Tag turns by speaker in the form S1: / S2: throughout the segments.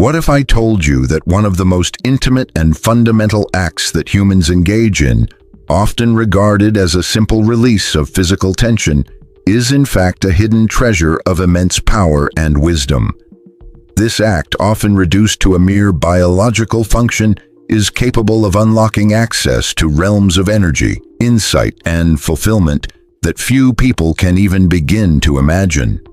S1: What if I told you that one of the most intimate and fundamental acts that humans engage in, often regarded as a simple release of physical tension, is in fact a hidden treasure of immense power and wisdom? This act, often reduced to a mere biological function, is capable of unlocking access to realms of energy, insight, and fulfillment that few people can even begin to imagine.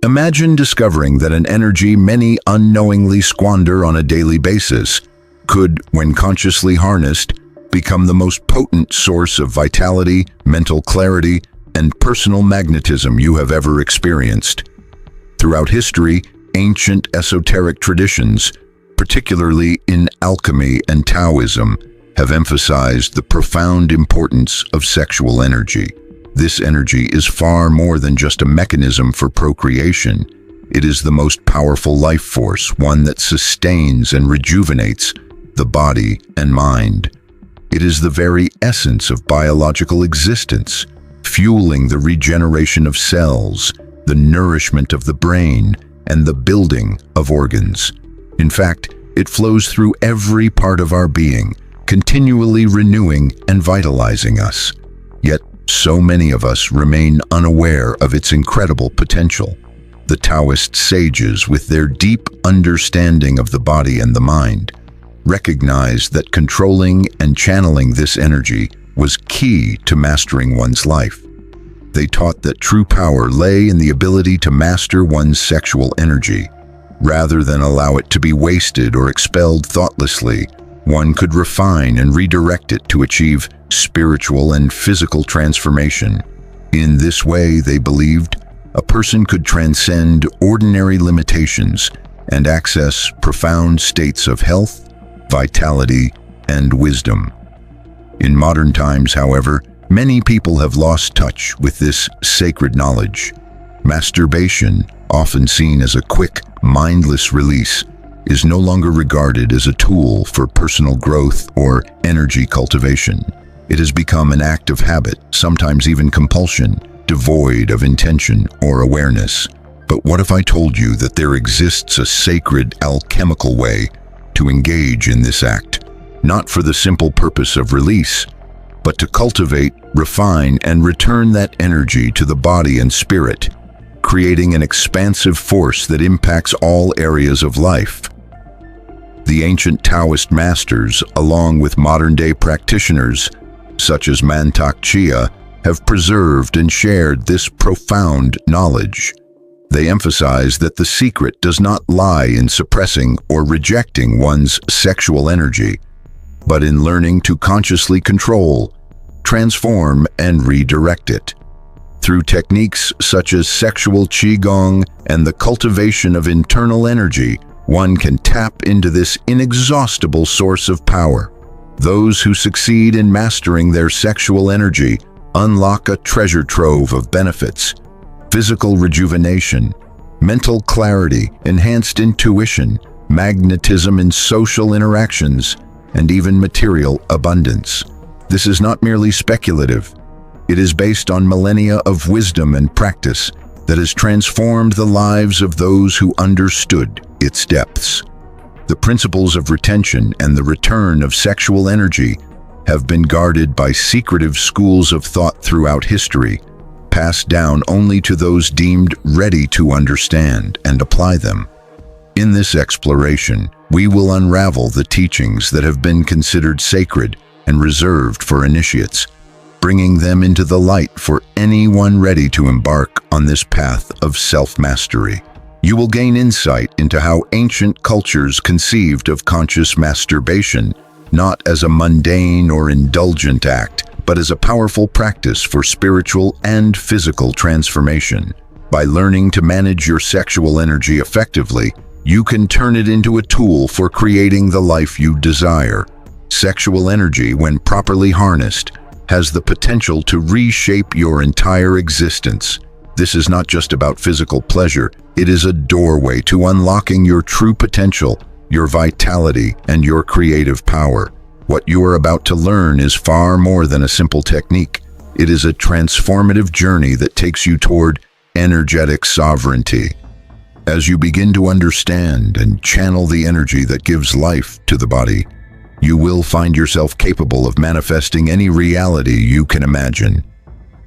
S1: Imagine discovering that an energy many unknowingly squander on a daily basis could, when consciously harnessed, become the most potent source of vitality, mental clarity, and personal magnetism you have ever experienced. Throughout history, ancient esoteric traditions, particularly in alchemy and Taoism, have emphasized the profound importance of sexual energy. This energy is far more than just a mechanism for procreation. It is the most powerful life force, one that sustains and rejuvenates the body and mind. It is the very essence of biological existence, fueling the regeneration of cells, the nourishment of the brain, and the building of organs. In fact, it flows through every part of our being, continually renewing and vitalizing us. Yet, so many of us remain unaware of its incredible potential. The Taoist sages, with their deep understanding of the body and the mind, recognized that controlling and channeling this energy was key to mastering one's life. They taught that true power lay in the ability to master one's sexual energy. Rather than allow it to be wasted or expelled thoughtlessly, one could refine and redirect it to achieve spiritual and physical transformation. In this way, they believed, a person could transcend ordinary limitations and access profound states of health, vitality, and wisdom. In modern times, however, many people have lost touch with this sacred knowledge. Masturbation, often seen as a quick, mindless release, is no longer regarded as a tool for personal growth or energy cultivation. It has become an act of habit, sometimes even compulsion, devoid of intention or awareness. But what if I told you that there exists a sacred alchemical way to engage in this act, not for the simple purpose of release, but to cultivate, refine, and return that energy to the body and spirit, creating an expansive force that impacts all areas of life? The ancient Taoist masters, along with modern-day practitioners, such as Mantak Chia, have preserved and shared this profound knowledge. They emphasize that the secret does not lie in suppressing or rejecting one's sexual energy, but in learning to consciously control, transform, and redirect it. Through techniques such as sexual qigong and the cultivation of internal energy, one can tap into this inexhaustible source of power. Those who succeed in mastering their sexual energy unlock a treasure trove of benefits: physical rejuvenation, mental clarity, enhanced intuition, magnetism in social interactions, and even material abundance. This is not merely speculative. It is based on millennia of wisdom and practice that has transformed the lives of those who understood its depths. The principles of retention and the return of sexual energy have been guarded by secretive schools of thought throughout history, passed down only to those deemed ready to understand and apply them. In this exploration, we will unravel the teachings that have been considered sacred and reserved for initiates, bringing them into the light for anyone ready to embark on this path of self-mastery. You will gain insight into how ancient cultures conceived of conscious masturbation, not as a mundane or indulgent act, but as a powerful practice for spiritual and physical transformation. By learning to manage your sexual energy effectively, you can turn it into a tool for creating the life you desire. Sexual energy, when properly harnessed, has the potential to reshape your entire existence. This is not just about physical pleasure, it is a doorway to unlocking your true potential, your vitality, and your creative power. What you are about to learn is far more than a simple technique. It is a transformative journey that takes you toward energetic sovereignty. As you begin to understand and channel the energy that gives life to the body, you will find yourself capable of manifesting any reality you can imagine.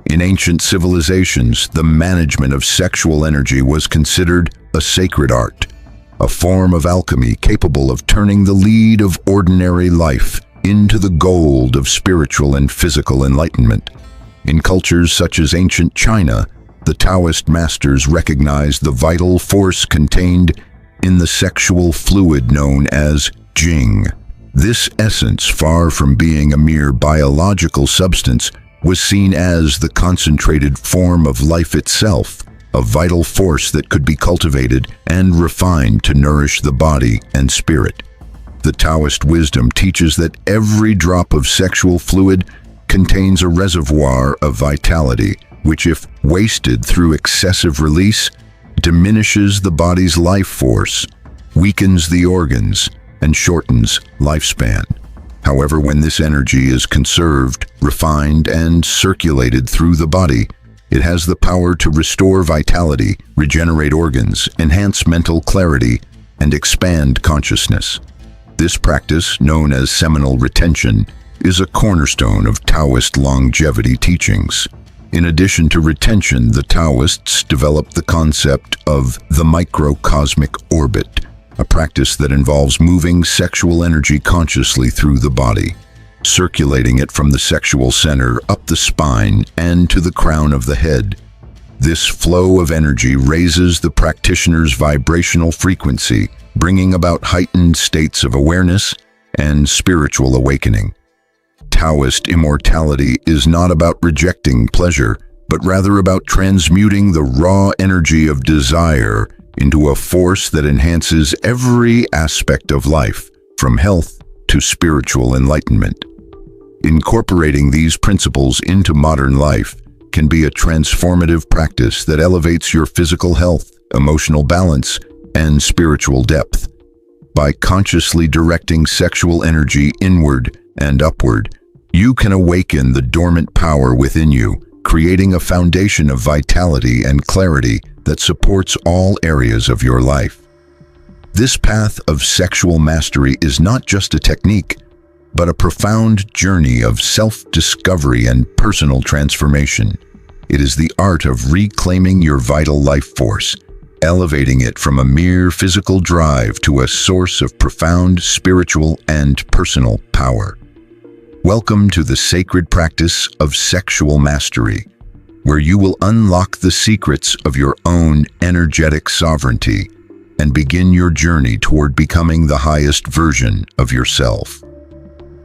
S1: In ancient civilizations, the management of sexual energy was considered a sacred art, a form of alchemy capable of turning the lead of ordinary life into the gold of spiritual and physical enlightenment. In cultures such as ancient China, the Taoist masters recognized the vital force contained in the sexual fluid known as Jing. This essence, far from being a mere biological substance, was seen as the concentrated form of life itself, a vital force that could be cultivated and refined to nourish the body and spirit. The Taoist wisdom teaches that every drop of sexual fluid contains a reservoir of vitality, which, if wasted through excessive release, diminishes the body's life force, weakens the organs, and shortens lifespan. However, when this energy is conserved, refined, and circulated through the body, it has the power to restore vitality, regenerate organs, enhance mental clarity, and expand consciousness. This practice, known as semenretention, is a cornerstone of Taoist longevity teachings. In addition to retention, the Taoists developed the concept of the microcosmic orbit, a practice that involves moving sexual energy consciously through the body, circulating it from the sexual center up the spine and to the crown of the head. This flow of energy raises the practitioner's vibrational frequency, bringing about heightened states of awareness and spiritual awakening. Taoist immortality is not about rejecting pleasure, but rather about transmuting the raw energy of desire into a force that enhances every aspect of life, from health to spiritual enlightenment. Incorporating these principles into modern life can be a transformative practice that elevates your physical health, emotional balance, and spiritual depth. By consciously directing sexual energy inward and upward, you can awaken the dormant power within you, creating a foundation of vitality and clarity that supports all areas of your life. This path of sexual mastery is not just a technique, but a profound journey of self-discovery and personal transformation. It is the art of reclaiming your vital life force, elevating it from a mere physical drive to a source of profound spiritual and personal power. Welcome to the sacred practice of sexual mastery, where you will unlock the secrets of your own energetic sovereignty and begin your journey toward becoming the highest version of yourself.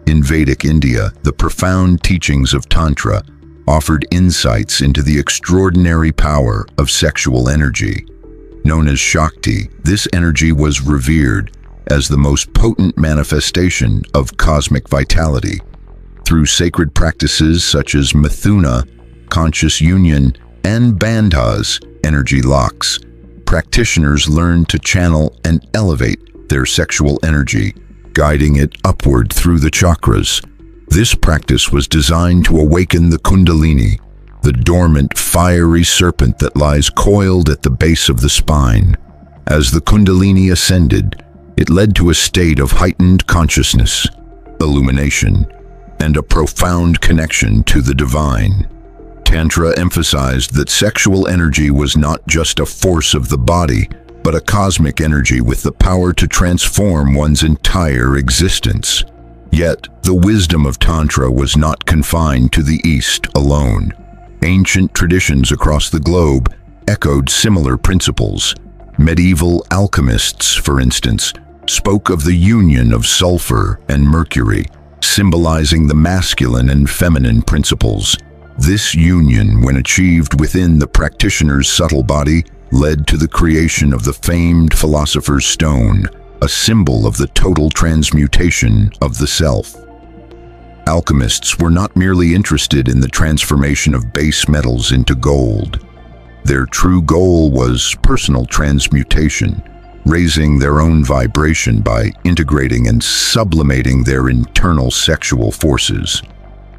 S1: In Vedic India, the profound teachings of Tantra offered insights into the extraordinary power of sexual energy. Known as Shakti, this energy was revered as the most potent manifestation of cosmic vitality. Through sacred practices such as Mithuna, conscious union, and bandhas, energy locks, practitioners learn to channel and elevate their sexual energy, guiding it upward through the chakras. This practice was designed to awaken the kundalini, the dormant, fiery serpent that lies coiled at the base of the spine. As the kundalini ascended, it led to a state of heightened consciousness, illumination, and a profound connection to the divine. Tantra emphasized that sexual energy was not just a force of the body, but a cosmic energy with the power to transform one's entire existence. Yet, the wisdom of Tantra was not confined to the East alone. Ancient traditions across the globe echoed similar principles. Medieval alchemists, for instance, spoke of the union of sulfur and mercury, symbolizing the masculine and feminine principles. This union, when achieved within the practitioner's subtle body, led to the creation of the famed philosopher's stone, a symbol of the total transmutation of the self. Alchemists were not merely interested in the transformation of base metals into gold. Their true goal was personal transmutation, raising their own vibration by integrating and sublimating their internal sexual forces.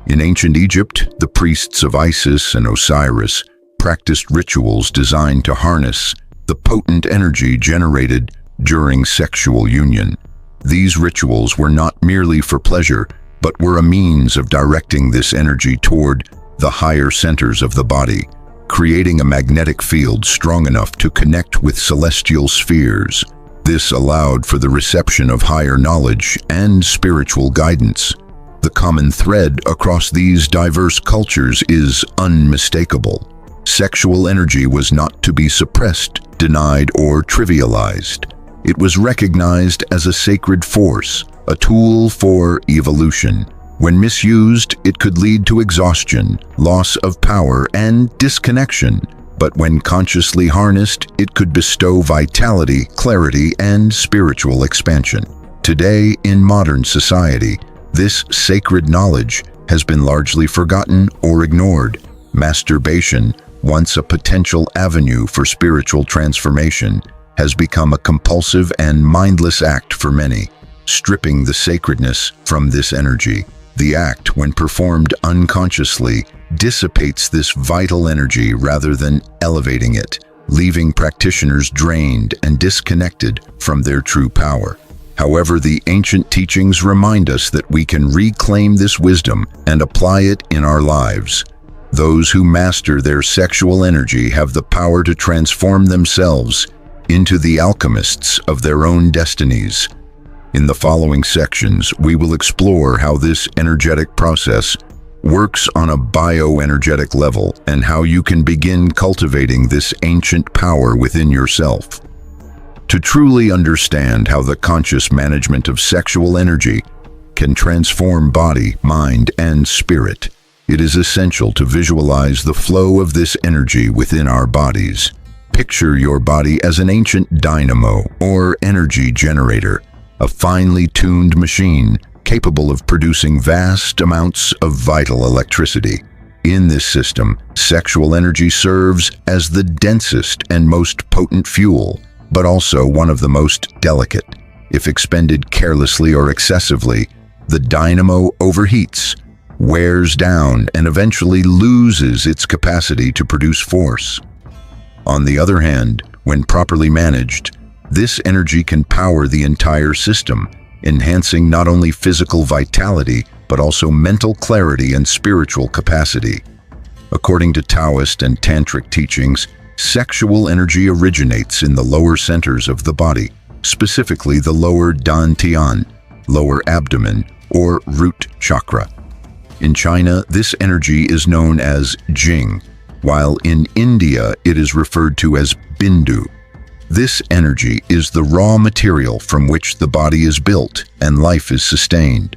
S1: In ancient Egypt, the priests of Isis and Osiris practiced rituals designed to harness the potent energy generated during sexual union. These rituals were not merely for pleasure, but were a means of directing this energy toward the higher centers of the body, creating a magnetic field strong enough to connect with celestial spheres. This allowed for the reception of higher knowledge and spiritual guidance. The common thread across these diverse cultures is unmistakable. Sexual energy was not to be suppressed, denied, or trivialized. It was recognized as a sacred force, a tool for evolution. When misused, it could lead to exhaustion, loss of power, and disconnection. But when consciously harnessed, it could bestow vitality, clarity, and spiritual expansion. Today, in modern society, this sacred knowledge has been largely forgotten or ignored. Masturbation, once a potential avenue for spiritual transformation, has become a compulsive and mindless act for many, stripping the sacredness from this energy. The act, when performed unconsciously, dissipates this vital energy rather than elevating it, leaving practitioners drained and disconnected from their true power. However, the ancient teachings remind us that we can reclaim this wisdom and apply it in our lives. Those who master their sexual energy have the power to transform themselves into the alchemists of their own destinies. In the following sections, we will explore how this energetic process works on a bioenergetic level and how you can begin cultivating this ancient power within yourself. To truly understand how the conscious management of sexual energy can transform body, mind, and spirit, it is essential to visualize the flow of this energy within our bodies. Picture your body as an ancient dynamo or energy generator, a finely tuned machine capable of producing vast amounts of vital electricity. In this system, sexual energy serves as the densest and most potent fuel, but also one of the most delicate. If expended carelessly or excessively, the dynamo overheats, wears down, and eventually loses its capacity to produce force. On the other hand, when properly managed, this energy can power the entire system, enhancing not only physical vitality, but also mental clarity and spiritual capacity. According to Taoist and Tantric teachings, sexual energy originates in the lower centers of the body, specifically the lower dantian, lower abdomen, or root chakra. In China, this energy is known as Jing, while in India it is referred to as Bindu. This energy is the raw material from which the body is built and life is sustained.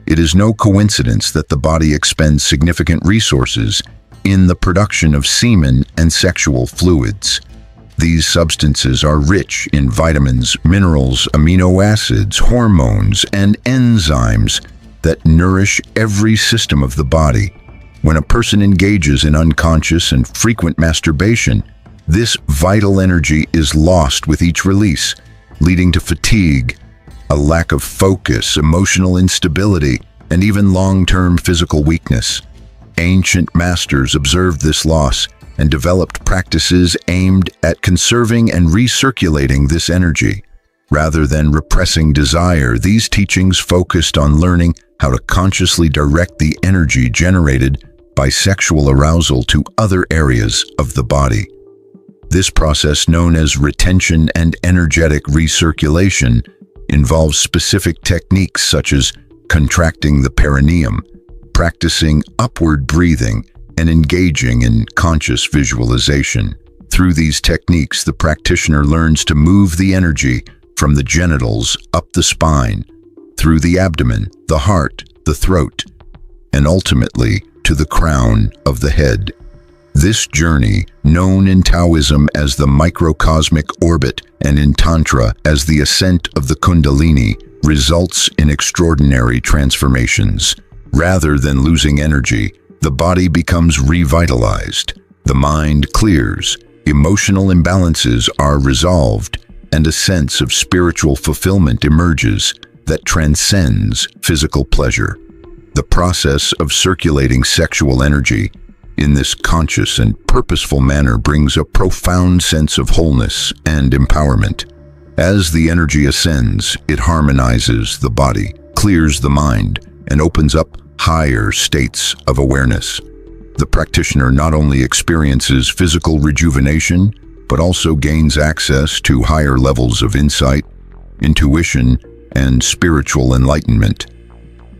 S1: It is no coincidence that the body expends significant resources in the production of semen and sexual fluids. These substances are rich in vitamins, minerals, amino acids, hormones, and enzymes that nourish every system of the body. When a person engages in unconscious and frequent masturbation, this vital energy is lost with each release, leading to fatigue, a lack of focus, emotional instability, and even long-term physical weakness. Ancient masters observed this loss and developed practices aimed at conserving and recirculating this energy. Rather than repressing desire, these teachings focused on learning how to consciously direct the energy generated by sexual arousal to other areas of the body. This process, known as retention and energetic recirculation, involves specific techniques such as contracting the perineum, practicing upward breathing, and engaging in conscious visualization. Through these techniques, the practitioner learns to move the energy from the genitals up the spine, through the abdomen, the heart, the throat, and ultimately to the crown of the head. This journey, known in Taoism as the Microcosmic Orbit and in Tantra as the ascent of the kundalini, results in extraordinary transformations. Rather than losing energy, the body becomes revitalized, the mind clears, emotional imbalances are resolved, and a sense of spiritual fulfillment emerges that transcends physical pleasure. The process of circulating sexual energy in this conscious and purposeful manner brings a profound sense of wholeness and empowerment. As the energy ascends, it harmonizes the body, clears the mind, and opens up higher states of awareness. The practitioner not only experiences physical rejuvenation, but also gains access to higher levels of insight, intuition, and spiritual enlightenment.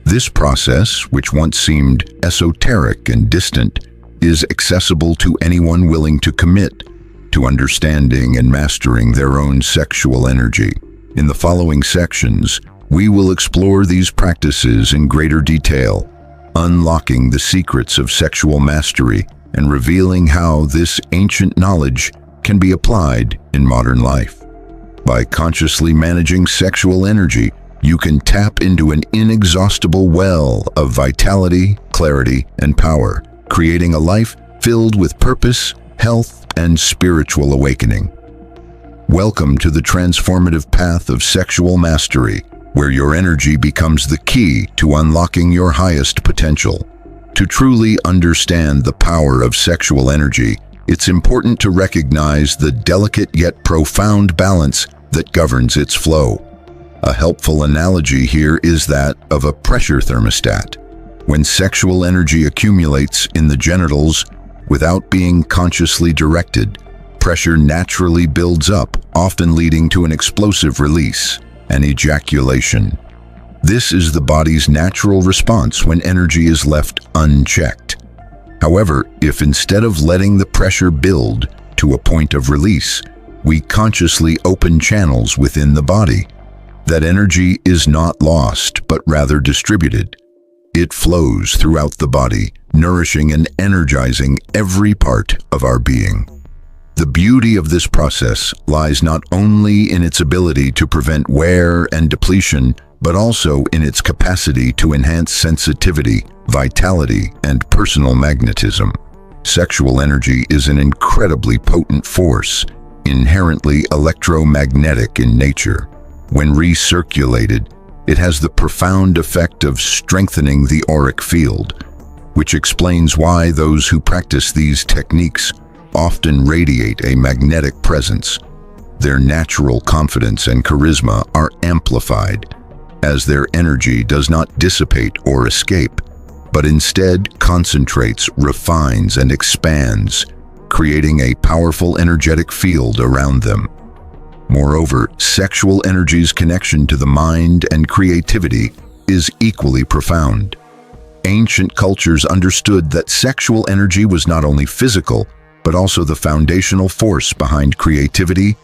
S1: This process, which once seemed esoteric and distant, is accessible to anyone willing to commit to understanding and mastering their own sexual energy. In the following sections, we will explore these practices in greater detail, unlocking the secrets of sexual mastery and revealing how this ancient knowledge can be applied in modern life. By consciously managing sexual energy, you can tap into an inexhaustible well of vitality, clarity, and power, creating a life filled with purpose, health, and spiritual awakening. Welcome to the transformative path of sexual mastery, where your energy becomes the key to unlocking your highest potential. To truly understand the power of sexual energy, it's important to recognize the delicate yet profound balance that governs its flow. A helpful analogy here is that of a pressure thermostat. When sexual energy accumulates in the genitals without being consciously directed, pressure naturally builds up, often leading to an explosive release, an ejaculation. This is the body's natural response when energy is left unchecked. However, if instead of letting the pressure build to a point of release, we consciously open channels within the body, that energy is not lost, but rather distributed. It flows throughout the body, nourishing and energizing every part of our being. The beauty of this process lies not only in its ability to prevent wear and depletion, but also in its capacity to enhance sensitivity, vitality, and personal magnetism. Sexual energy is an incredibly potent force, inherently electromagnetic in nature. When recirculated, it has the profound effect of strengthening the auric field, which explains why those who practice these techniques often radiate a magnetic presence. Their natural confidence and charisma are amplified, as their energy does not dissipate or escape, but instead concentrates, refines, and expands, creating a powerful energetic field around them. Moreover, sexual energy's connection to the mind and creativity is equally profound. Ancient cultures understood that sexual energy was not only physical, but also the foundational force behind creativity,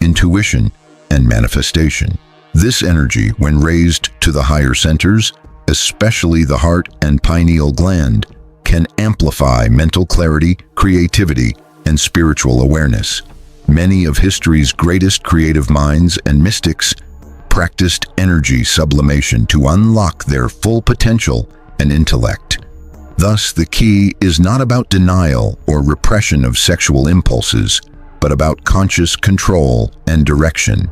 S1: intuition, and manifestation. This energy, when raised to the higher centers, especially the heart and pineal gland, can amplify mental clarity, creativity, and spiritual awareness. Many of history's greatest creative minds and mystics practiced energy sublimation to unlock their full potential and intellect. Thus, the key is not about denial or repression of sexual impulses, but about conscious control and direction.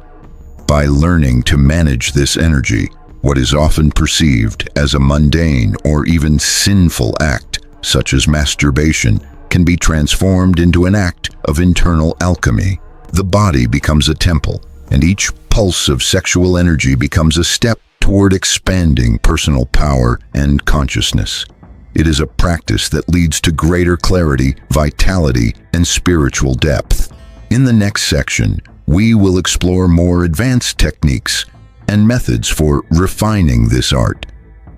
S1: By learning to manage this energy, what is often perceived as a mundane or even sinful act, such as masturbation, can be transformed into an act of internal alchemy. The body becomes a temple, and each pulse of sexual energy becomes a step toward expanding personal power and consciousness. It is a practice that leads to greater clarity, vitality, and spiritual depth. In the next section, we will explore more advanced techniques and methods for refining this art,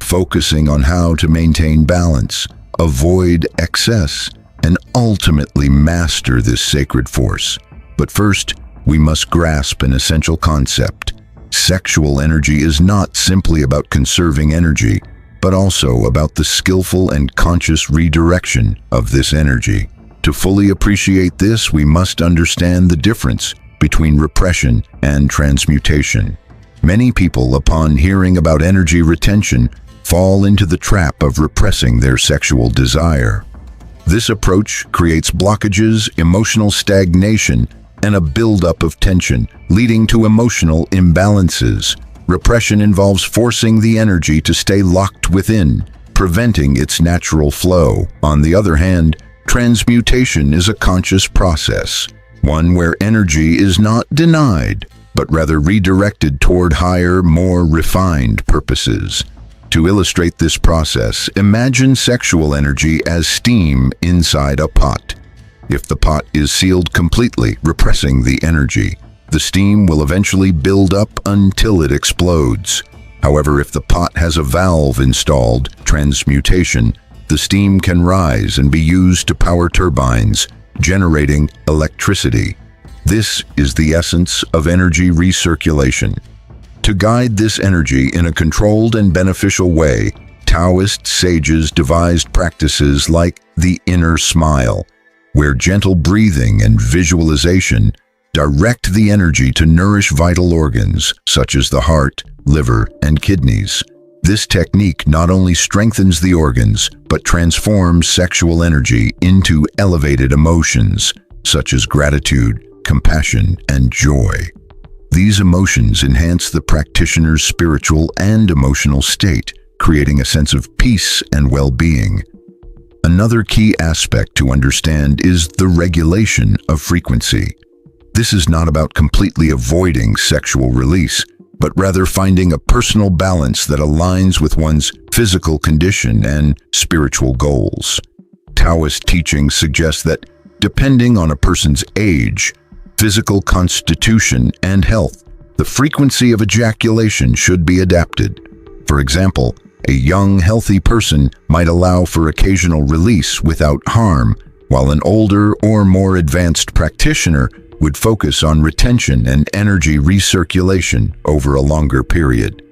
S1: focusing on how to maintain balance, avoid excess, and ultimately master this sacred force. But first, we must grasp an essential concept. Sexual energy is not simply about conserving energy, but also about the skillful and conscious redirection of this energy. To fully appreciate this, we must understand the difference between repression and transmutation. Many people, upon hearing about energy retention, fall into the trap of repressing their sexual desire. This approach creates blockages, emotional stagnation, and a buildup of tension, leading to emotional imbalances. Repression involves forcing the energy to stay locked within, preventing its natural flow. On the other hand, Transmutation is a conscious process, one where energy is not denied, but rather redirected toward higher, more refined purposes. To illustrate this process, imagine sexual energy as steam inside a pot. If the pot is sealed completely, repressing the energy, the steam will eventually build up until it explodes. However, if the pot has a valve installed, transmutation, the steam can rise and be used to power turbines, generating electricity. This is the essence of energy recirculation. To guide this energy in a controlled and beneficial way, Taoist sages devised practices like the inner smile, where gentle breathing and visualization direct the energy to nourish vital organs such as the heart, liver, and kidneys. This technique not only strengthens the organs, but transforms sexual energy into elevated emotions such as gratitude, compassion, and joy. These emotions enhance the practitioner's spiritual and emotional state, creating a sense of peace and well-being. Another key aspect to understand is the regulation of frequency. This is not about completely avoiding sexual release, but rather finding a personal balance that aligns with one's physical condition and spiritual goals. Taoist teachings suggest that, depending on a person's age, physical constitution, and health, the frequency of ejaculation should be adapted. For example, a young, healthy person might allow for occasional release without harm, while an older or more advanced practitioner would focus on retention and energy recirculation over a longer period.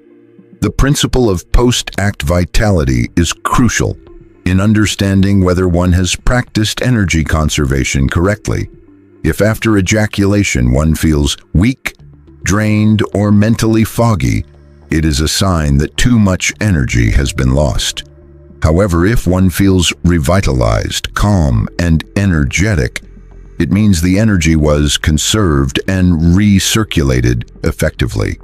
S1: The principle of post-act vitality is crucial in understanding whether one has practiced energy conservation correctly. If after ejaculation one feels weak, drained, or mentally foggy, it is a sign that too much energy has been lost. However, if one feels revitalized, calm, and energetic, it means the energy was conserved and recirculated effectively.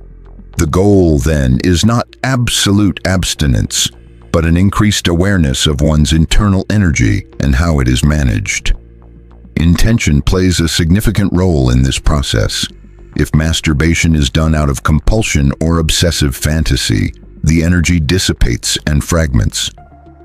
S1: The goal, then, is not absolute abstinence, but an increased awareness of one's internal energy and how it is managed. Intention plays a significant role in this process. If masturbation is done out of compulsion or obsessive fantasy, the energy dissipates and fragments.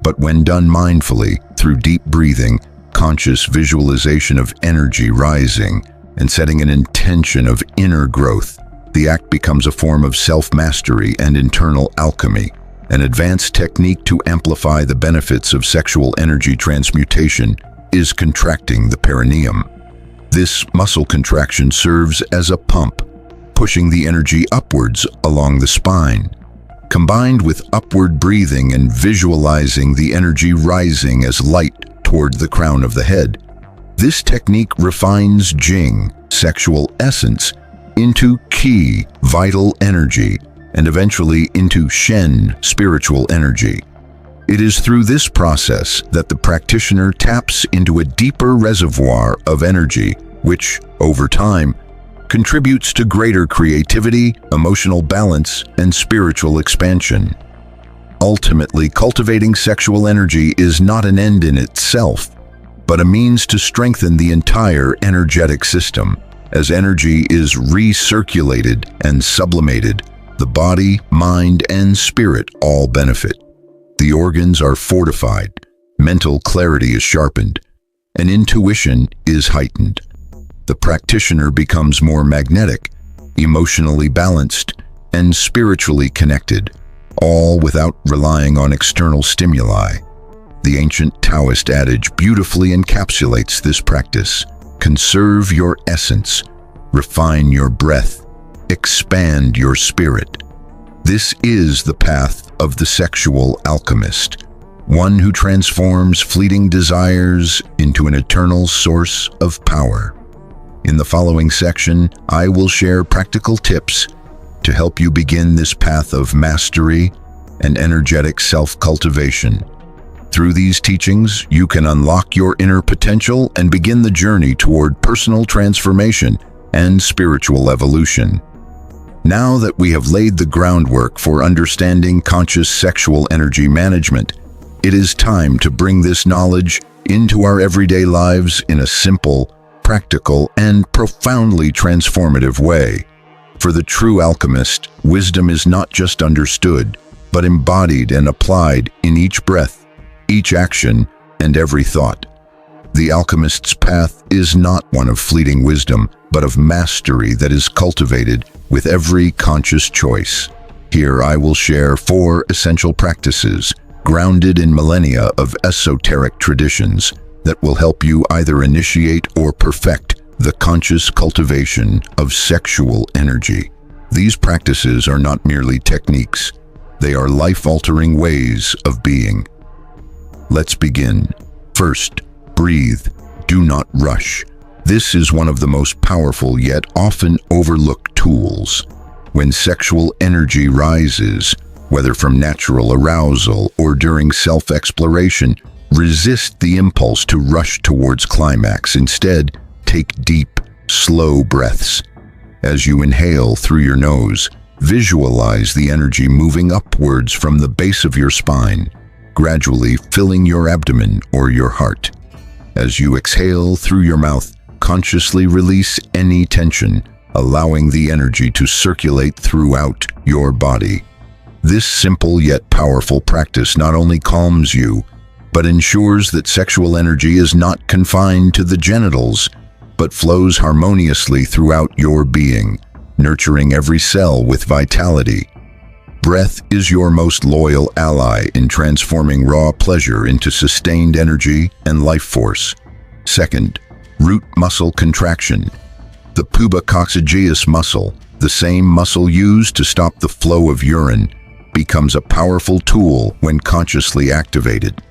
S1: But when done mindfully, through deep breathing, conscious visualization of energy rising, and setting an intention of inner growth, the act becomes a form of self-mastery and internal alchemy, an advanced technique to amplify the benefits of sexual energy transmutation is contracting the perineum. This muscle contraction serves as a pump, pushing the energy upwards along the spine. Combined with upward breathing and visualizing the energy rising as light toward the crown of the head, this technique refines Jing, sexual essence, into Qi, vital energy, and eventually into Shen, spiritual energy. It is through this process that the practitioner taps into a deeper reservoir of energy, which, over time, contributes to greater creativity, emotional balance, and spiritual expansion. Ultimately, cultivating sexual energy is not an end in itself, but a means to strengthen the entire energetic system. As energy is recirculated and sublimated, the body, mind, and spirit all benefit. The organs are fortified, mental clarity is sharpened, and intuition is heightened. The practitioner becomes more magnetic, emotionally balanced, and spiritually connected, all without relying on external stimuli. The ancient Taoist adage beautifully encapsulates this practice. Conserve your essence, refine your breath, expand your spirit. This is the path of the sexual alchemist, one who transforms fleeting desires into an eternal source of power. In the following section, I will share practical tips to help you begin this path of mastery and energetic self-cultivation. Through these teachings, you can unlock your inner potential and begin the journey toward personal transformation and spiritual evolution. Now that we have laid the groundwork for understanding conscious sexual energy management, it is time to bring this knowledge into our everyday lives in a simple, practical, and profoundly transformative way. For the true alchemist, wisdom is not just understood, but embodied and applied in each breath, each action, and every thought. The alchemist's path is not one of fleeting wisdom, but of mastery that is cultivated with every conscious choice. Here I will share 4 essential practices, grounded in millennia of esoteric traditions, that will help you either initiate or perfect the conscious cultivation of sexual energy. These practices are not merely techniques, they are life-altering ways of being. Let's begin. First, breathe. Do not rush. This is one of the most powerful yet often overlooked tools. When sexual energy rises, whether from natural arousal or during self-exploration, resist the impulse to rush towards climax. Instead, take deep, slow breaths. As you inhale through your nose, visualize the energy moving upwards from the base of your spine, gradually filling your abdomen or your heart. As you exhale through your mouth, consciously release any tension, allowing the energy to circulate throughout your body. This simple yet powerful practice not only calms you, but ensures that sexual energy is not confined to the genitals, but flows harmoniously throughout your being, nurturing every cell with vitality. Breath is your most loyal ally in transforming raw pleasure into sustained energy and life force. Second, root muscle contraction. The pubococcygeus muscle, the same muscle used to stop the flow of urine, becomes a powerful tool when consciously activated.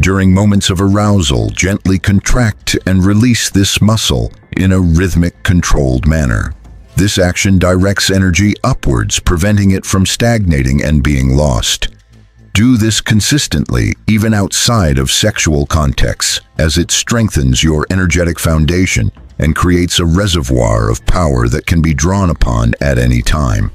S1: During moments of arousal, gently contract and release this muscle in a rhythmic, controlled manner. This action directs energy upwards, preventing it from stagnating and being lost. Do this consistently, even outside of sexual contexts, as it strengthens your energetic foundation and creates a reservoir of power that can be drawn upon at any time.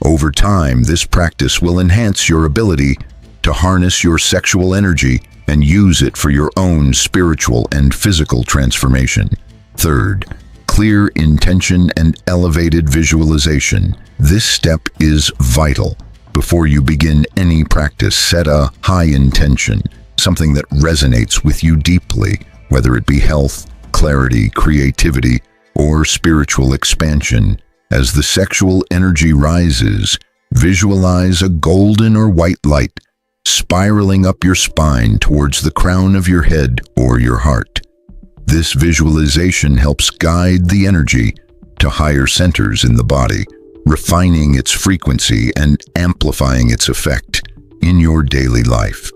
S1: Over time, this practice will enhance your ability to harness your sexual energy and use it for your own spiritual and physical transformation. Third, clear intention and elevated visualization. This step is vital. Before you begin any practice, set a high intention, something that resonates with you deeply, whether it be health, clarity, creativity, or spiritual expansion. As the sexual energy rises, visualize a golden or white light spiraling up your spine towards the crown of your head or your heart. This visualization helps guide the energy to higher centers in the body, refining its frequency and amplifying its effect in your daily life.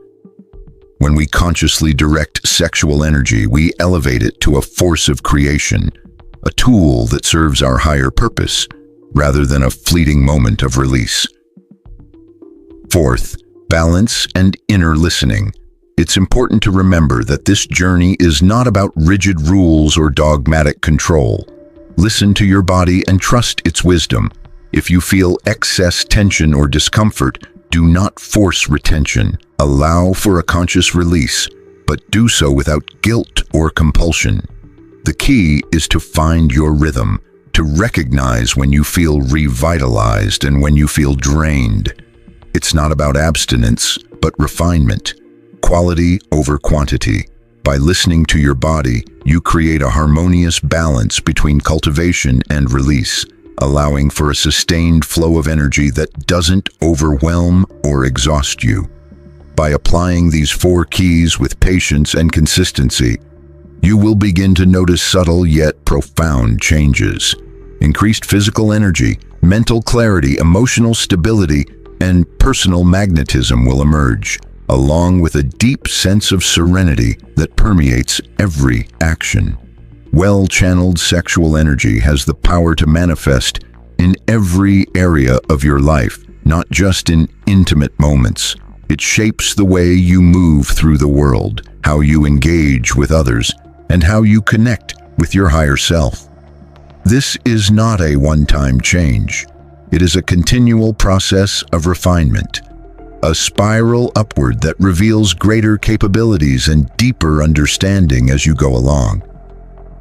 S1: When we consciously direct sexual energy, we elevate it to a force of creation, a tool that serves our higher purpose, rather than a fleeting moment of release. Fourth, balance and inner listening. It's important to remember that this journey is not about rigid rules or dogmatic control. Listen to your body and trust its wisdom. If you feel excess tension or discomfort, do not force retention. Allow for a conscious release, but do so without guilt or compulsion. The key is to find your rhythm, to recognize when you feel revitalized and when you feel drained. It's not about abstinence, but refinement, quality over quantity. By listening to your body, you create a harmonious balance between cultivation and release, allowing for a sustained flow of energy that doesn't overwhelm or exhaust you. By applying these 4 keys with patience and consistency, you will begin to notice subtle yet profound changes. Increased physical energy, mental clarity, emotional stability, and personal magnetism will emerge, along with a deep sense of serenity that permeates every action. Well-channeled sexual energy has the power to manifest in every area of your life, not just in intimate moments. It shapes the way you move through the world, how you engage with others, and how you connect with your higher self. This is not a one-time change. It is a continual process of refinement, a spiral upward that reveals greater capabilities and deeper understanding as you go along.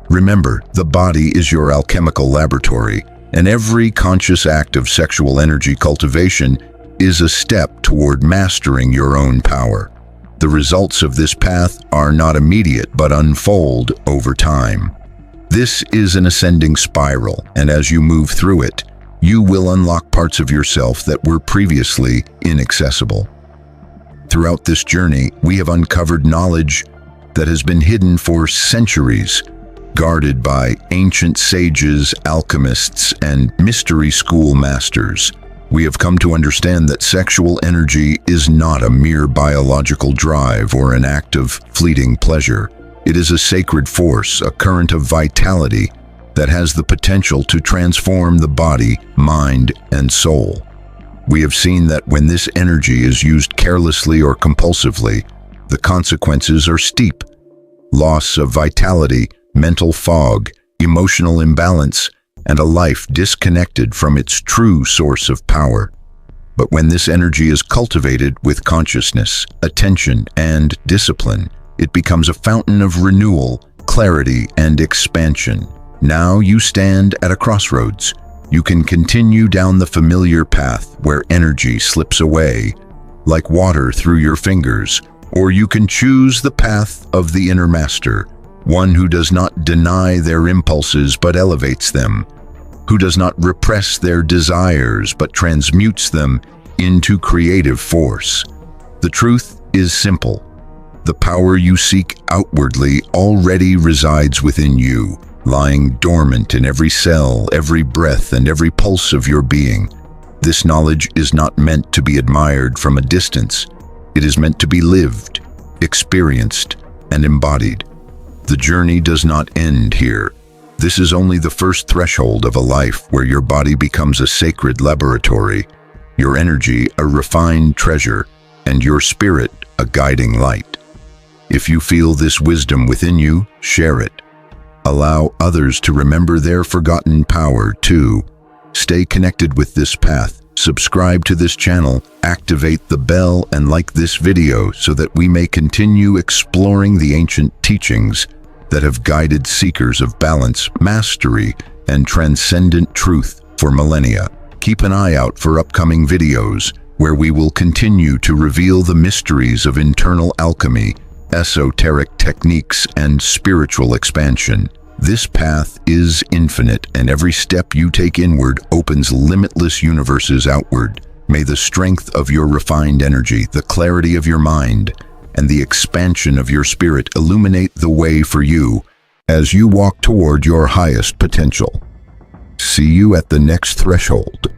S1: Remember, the body is your alchemical laboratory, and every conscious act of sexual energy cultivation is a step toward mastering your own power. The results of this path are not immediate but unfold over time. This is an ascending spiral, and as you move through it, you will unlock parts of yourself that were previously inaccessible. Throughout this journey, we have uncovered knowledge that has been hidden for centuries, guarded by ancient sages, alchemists, and mystery school masters. We have come to understand that sexual energy is not a mere biological drive or an act of fleeting pleasure. It is a sacred force, a current of vitality that has the potential to transform the body, mind, and soul. We have seen that when this energy is used carelessly or compulsively, the consequences are steep. Loss of vitality, mental fog, emotional imbalance, and a life disconnected from its true source of power. But when this energy is cultivated with consciousness, attention, and discipline, it becomes a fountain of renewal, clarity, and expansion. Now you stand at a crossroads. You can continue down the familiar path where energy slips away, like water through your fingers, or you can choose the path of the inner master, one who does not deny their impulses but elevates them, who does not repress their desires but transmutes them into creative force. The truth is simple. The power you seek outwardly already resides within you, lying dormant in every cell, every breath, and every pulse of your being. This knowledge is not meant to be admired from a distance. It is meant to be lived, experienced, and embodied. The journey does not end here. This is only the first threshold of a life where your body becomes a sacred laboratory, your energy a refined treasure, and your spirit a guiding light. If you feel this wisdom within you, share it. Allow others to remember their forgotten power too. Stay connected with this path. Subscribe to this channel, activate the bell, and like this video so that we may continue exploring the ancient teachings that have guided seekers of balance, mastery, and transcendent truth for millennia. Keep an eye out for upcoming videos where we will continue to reveal the mysteries of internal alchemy, esoteric techniques, and spiritual expansion. This path is infinite, and every step you take inward opens limitless universes outward. May the strength of your refined energy, the clarity of your mind, and the expansion of your spirit illuminate the way for you as you walk toward your highest potential. See you at the next threshold.